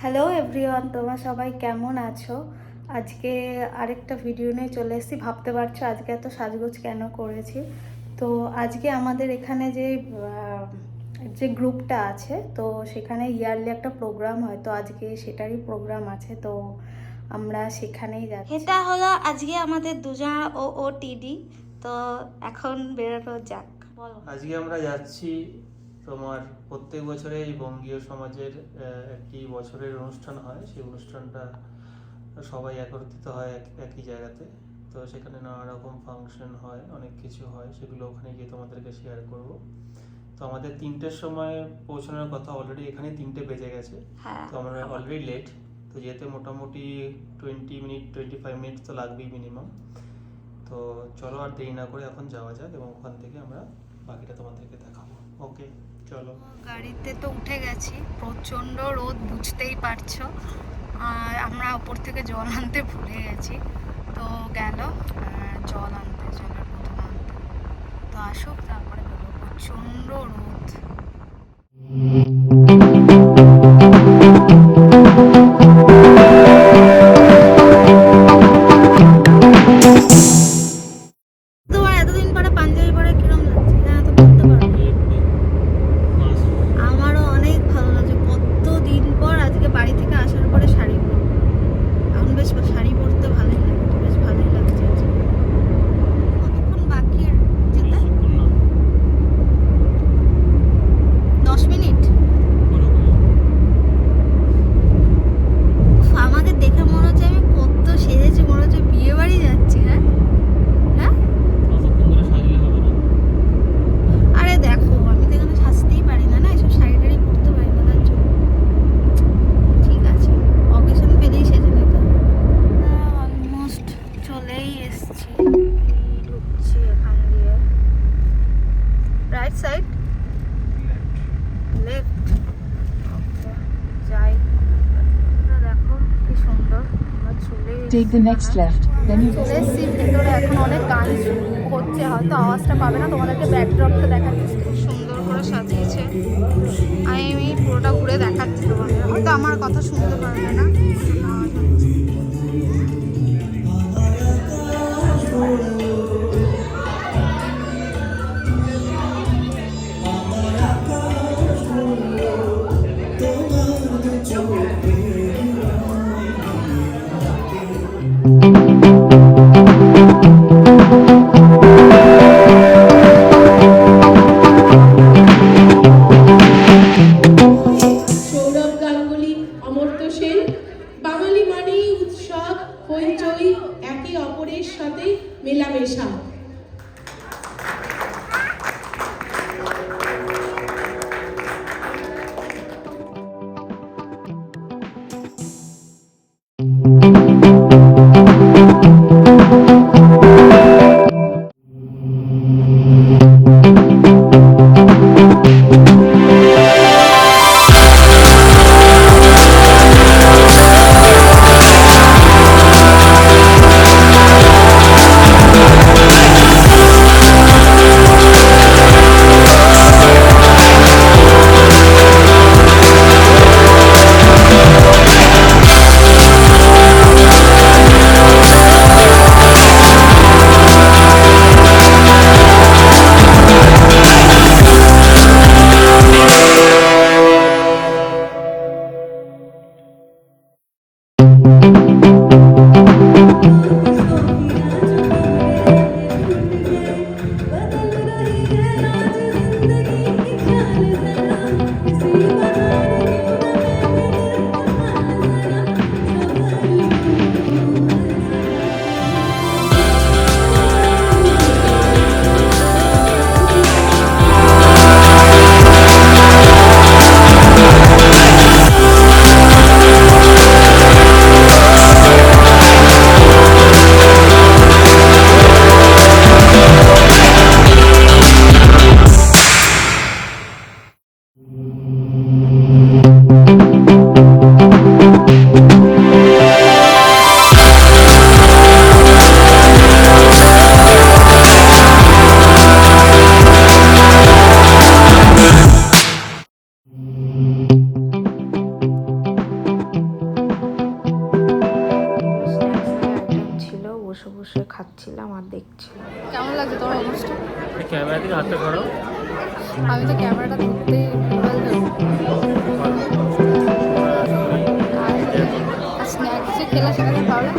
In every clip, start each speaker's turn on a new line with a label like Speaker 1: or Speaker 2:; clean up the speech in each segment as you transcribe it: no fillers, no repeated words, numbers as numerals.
Speaker 1: Hello everyone, তোমরা সবাই কেমন আছো? আজকে আরেকটা ভিডিও নিয়ে চলে এসেছি। ভাবতে পারছো আজকে এত সাজগোজ কেন করেছি। তো আজকে আমাদের এখানে যে গ্রুপটা আছে, তো সেখানে ইয়ারলি একটা প্রোগ্রাম হয়, তো আজকে সেটারই প্রোগ্রাম আছে, তো আমরা সেখানেই যাচ্ছি। এটা হলো আজকে আমাদের দুজন ওটিডি। তো এখন বেরোনো যাক। বলো।
Speaker 2: আজকে আমরা যাচ্ছি তোমার প্রত্যেক বছরে এই বঙ্গীয় সমাজের একটি বছরের অনুষ্ঠান হয়, সেই অনুষ্ঠানটা সবাই একত্রিত হয় একই জায়গাতে। তো সেখানে নানা রকম ফাংশন হয়, অনেক কিছু হয়, সেগুলো ওখানে গিয়ে তোমাদেরকে শেয়ার করব। তো আমাদের 3টের সময় পৌঁছানোর কথা, অলরেডি এখানে 3টে বেজে গেছে। তো আমরা অলরেডি লেট, তো যেতে মোটামুটি 25 মিনিট তো লাগবেই মিনিমাম। তো চলো আর দেরি না করে এখন যাওয়া যাক এবং ওখান থেকে আমরা বাকিটা তোমাদেরকে দেখাবো। ওকে চলো।
Speaker 1: গাড়িতে তো উঠে গেছি, প্রচণ্ড রোদ, বুঝতেই পারছো। আর আমরা ওপর থেকে জল আনতে ভুলে গেছি, তো গেল জল আনতে, জলের বোতল আনতে। তো আসুক, তারপরে বলবো। প্রচণ্ড রোদ। তোমার এতদিন পরে পাঞ্জাবি পরে কিরম লাগছে? হ্যাঁ, তো বলতে পারবো। আমারও অনেক ভালো লাগছে, কতদিন পর আজকে বাড়ি থেকে আসার পরে শাড়ি পরবো। এখন বেশ শাড়ি পরতে ভালোই লাগে, তো বেশ ভালোই লাগছে আজকে। কতক্ষণ বাকি যেতে? 10 মিনিট। আমাকে দেখে মনে হচ্ছে আমি কত সেজেছি, মনে হচ্ছে বিয়ে বাড়ি যাচ্ছি। হ্যাঁ হ্যাঁ, আরে দেখো, আমি তো এখানে সাজতেই পারি না, না এসব শাড়ি টাড়ি পরতে পারি না, তার জন্য। ঠিক আছে, অকেশন পেলেই সেজে নিতে হবে। অলমোস্ট চলেই এসছি, ঢুকছি এখান দিয়ে। Right side, left. ওকে, যাই। দেখো কি সুন্দর, আমরা চলে
Speaker 3: Take the next left, then you
Speaker 1: চলে এসছি ভিতরে। এখন অনেক গান হচ্ছে, হয়তো আওয়াজটা পাবে না, তোমাদেরকে ব্যাকড্রপটা দেখাচ্ছি। সুন্দর করে সাজিয়েছে, আমি পুরোটা ঘুরে দেখাচ্ছি তোমাদের। হয়তো আমার কথা শুনতে পারবে না।
Speaker 4: সৌরভ গাঙ্গুলি, অমর্ত্য সেন। বাঙালি মানেই উৎসব, হইচই, একে অপরের সাথে মেলামেশা।
Speaker 1: বসে খাচ্ছিলাম আর দেখছিলাম। কেমন লাগছে তোমার অনুষ্ঠান?
Speaker 2: ক্যামেরা থেকে হাতটা ধরো।
Speaker 1: আমি তো ক্যামেরাটা ধরতে আর স্ন্যাক কিছু খেলা সেখানে পাবে।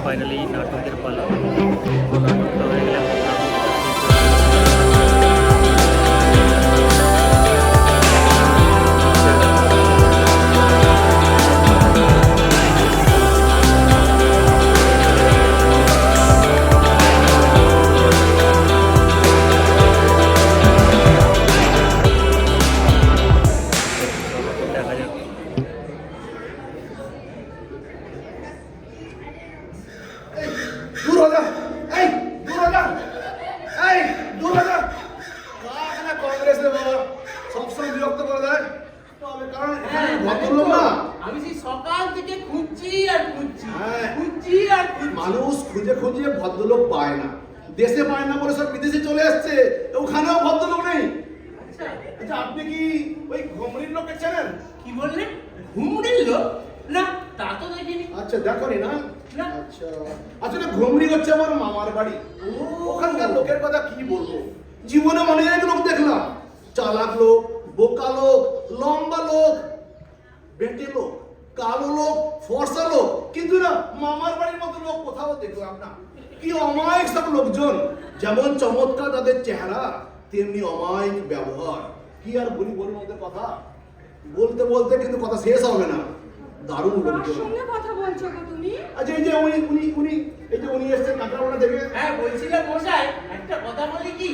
Speaker 2: ফাইনালি নাটকের পালা। নাটকটা হয়ে গেলে দেখা যাক।
Speaker 5: दूर हो जा, ऐ दूर हो जा, ऐ दूर हो जा। কাকে কংগ্রেস রে বাবা সবসময় বিরক্ত করে দেয়। তবে কারণ ভদ্রলোক না,
Speaker 4: আমি সেই সকাল থেকে খুঁজছি আর খুঁজছি
Speaker 5: হ্যাঁ।
Speaker 4: খুঁজছি আর খুঁজছি।
Speaker 5: মানুষ খুঁজে খুঁজে ভদ্রলোক পায় না, দেশে পায় না বলে সব বিদেশে চলে আসছে, ওখানেও ভদ্রলোক নেই।
Speaker 4: আচ্ছা
Speaker 5: আচ্ছা আপনি কি ওই ঘুমরির লোককে চেনেন?
Speaker 4: কি বললেন? ঘুমড়ির লোক? না তা তো দেখিনি।
Speaker 5: আচ্ছা দেখনি না?
Speaker 4: না।
Speaker 5: আচ্ছা আসলে ঘুমরি হচ্ছে আমার মামার বাড়ি। ওখানকার লোকের কথা কি বলবো, জীবনে অনেক লোক দেখলাম, চালাক লোক, বোকা লোক, লম্বা লোক, বেটে লোক, কালো লোক, ফর্সা লোক, কিন্তু না মামার বাড়ির মতো লোক কোথাও দেখলাম না। কি অমায়িক সব লোকজন, যেমন চমৎকার তাদের চেহারা তেমনি অমায়িক ব্যবহার। কি আর বলি বলুন ওদের কথা, বলতে বলতে কিন্তু কথা শেষ হবে না। দারুণ
Speaker 6: কার
Speaker 5: লোকজন।
Speaker 6: সঙ্গে কথা বলছো গো তুমি?
Speaker 5: আচ্ছা এই যে উনি এসেছেন কাঁকড়াওনা থেকে।
Speaker 4: হ্যাঁ বলছিলাম মশাই, একটা কথা বলি কি,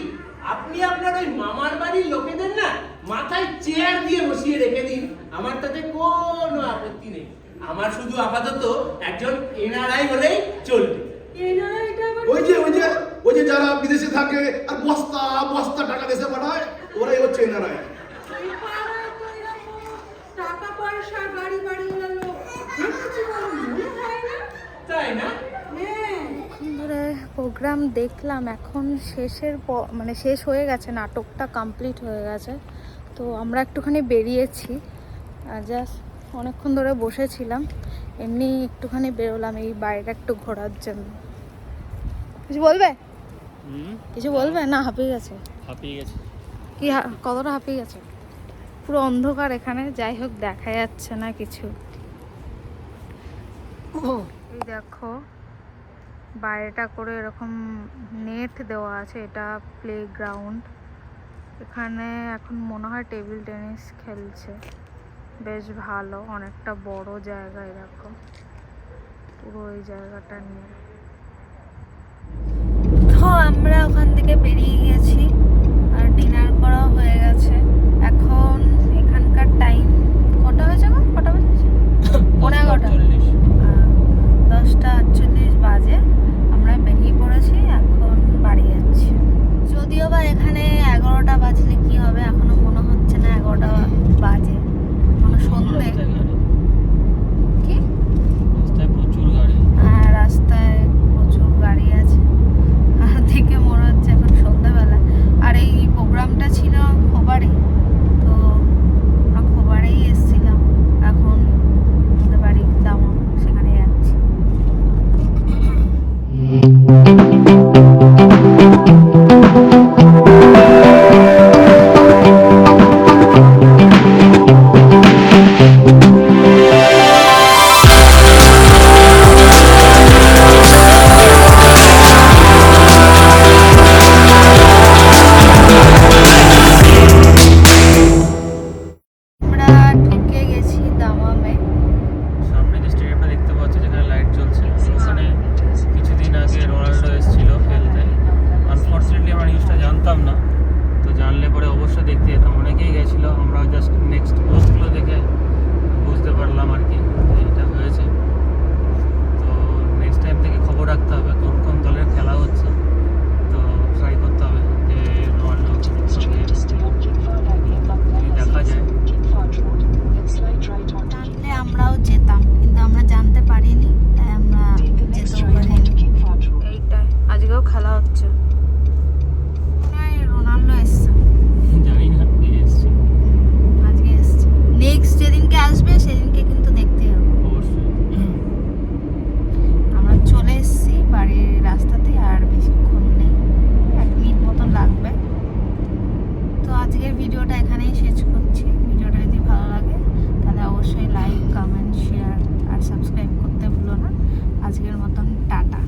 Speaker 4: আপনি আপনার ওই মামার বাড়ির লোকেদের না মাথায় চেয়ার দিয়ে বসিয়ে রেখে দিন, আমার তাতে কোনো আপত্তি নেই। আমার শুধু আপাতত একজন এনআরআই হলেই চলবে।
Speaker 6: এনারা এটা আবার
Speaker 5: ওই যে যারা বিদেশে থাকে আর বস্তা বস্তা টাকা দেশে পাঠায়, ওরাই হচ্ছে এনারাই।
Speaker 6: এই পাড়ায় তো এরকম টাকা পয়সা গাড়ি বাড়িওয়ালা লোক দেখেছি বলে মনে হয় না।
Speaker 4: তাই না?
Speaker 6: হ্যাঁ
Speaker 1: অনেকক্ষণ ধরে প্রোগ্রাম দেখলাম, এখন মানে শেষ হয়ে গেছে, নাটকটা কমপ্লিট হয়ে গেছে। তো আমরা একটুখানি বেরিয়েছি, জাস্ট অনেকক্ষণ ধরে বসেছিলাম, এমনি একটুখানি বেরোলাম এই বাইরে একটু ঘোরার জন্য। কিছু বলবে? কিছু বলবে না? হাঁপিয়ে গেছে?
Speaker 2: হাঁপিয়ে গেছে।
Speaker 1: কি কতটা হাঁপিয়ে গেছে? পুরো অন্ধকার এখানে, যাই হোক দেখা যাচ্ছে না কিছু। এই দেখো বাইরেটা করে এরকম নেট দেওয়া আছে, এটা প্লে গ্রাউন্ড। এখানে এখন মনে হয় টেবিল টেনিস খেলছে, বেশ ভালো, অনেকটা বড় জায়গা এরকম পুরো এই জায়গাটা নিয়ে। তো আমরা ওখান থেকে বেরিয়ে গেছি আর ডিনার করা হয়ে গেছে। এখন এখানকার টাইম কটা হয়েছে গো? কটা বাজে? 11:40। 10:48 বাজে। আমরা বেরিয়ে পড়েছি, এখন বাড়ি যাচ্ছি। যদিও বা এখানে 11টা বাজলে কি হবে, এখনো মনে হচ্ছে না 11টা বাজে, কোনো সন্ধে। কি?
Speaker 2: রাস্তায় প্রচুর গাড়ি।
Speaker 1: হ্যাঁ, রাস্তায় প্রচুর গাড়ি আছে আর দেখে মনে হচ্ছে এখন সন্ধ্যাবেলা। আর এই প্রোগ্রামটা ছিল খোবারে, তো আমরা খোবারেই এসেছিলাম। এখন আমাদের বাড়ি দামন, সেখানে যাচ্ছি। আমরা ঢুকে গেছি দামামে।
Speaker 2: সামনে যে স্টেডিয়ামটা দেখতে পাচ্ছি যেখানে লাইট জ্বলছে, ওখানে কিছুদিন আগে রোনাল্ডো এসেছিল খেলতে। আনফর্চুনেটলি আমরা নিউজটা জানতাম না, তো জানলে পরে অবশ্যই দেখতে যেতাম। অনেকেই গেছিলো, আমরা জাস্ট নেক্সট পোস্টগুলো দেখে বুঝতে পারলাম আর কি এটা হয়েছে। তো নেক্সট টাইম থেকে খবর রাখতে হবে কোন কোন দলের খেলা হচ্ছে, তো ট্রাই করতে হবে যে রোনাল্ডোর সঙ্গে যদি দেখা যায়।
Speaker 1: জানলে আমরাও যেতাম, কিন্তু আমরা জানতে পারিনি, তাই আমরা যেতেও পারিনি। এইটাই আজকেও খেলা হচ্ছে, মনে হয় রোনাল্ডো এসছে,
Speaker 2: জানি না কে এসছে,
Speaker 1: আজকে এসছে। নেক্সট যেদিনকে আসবে সেদিনকে কিন্তু দেখতে হবে।
Speaker 2: অবশ্যই।
Speaker 1: আমরা চলে এসেছি বাড়ির রাস্তাতে, আর বেশিক্ষণ নেই, 1 মিনিট মতন লাগবে। তো আজকের ভিডিওটা এখানেই শেষ করছি। ভিডিওটা যদি ভালো লাগে তাহলে অবশ্যই লাইক, কমেন্ট, শেয়ার আর সাবস্ক্রাইব করতে ভুলো না। আজকের মতন টাটা।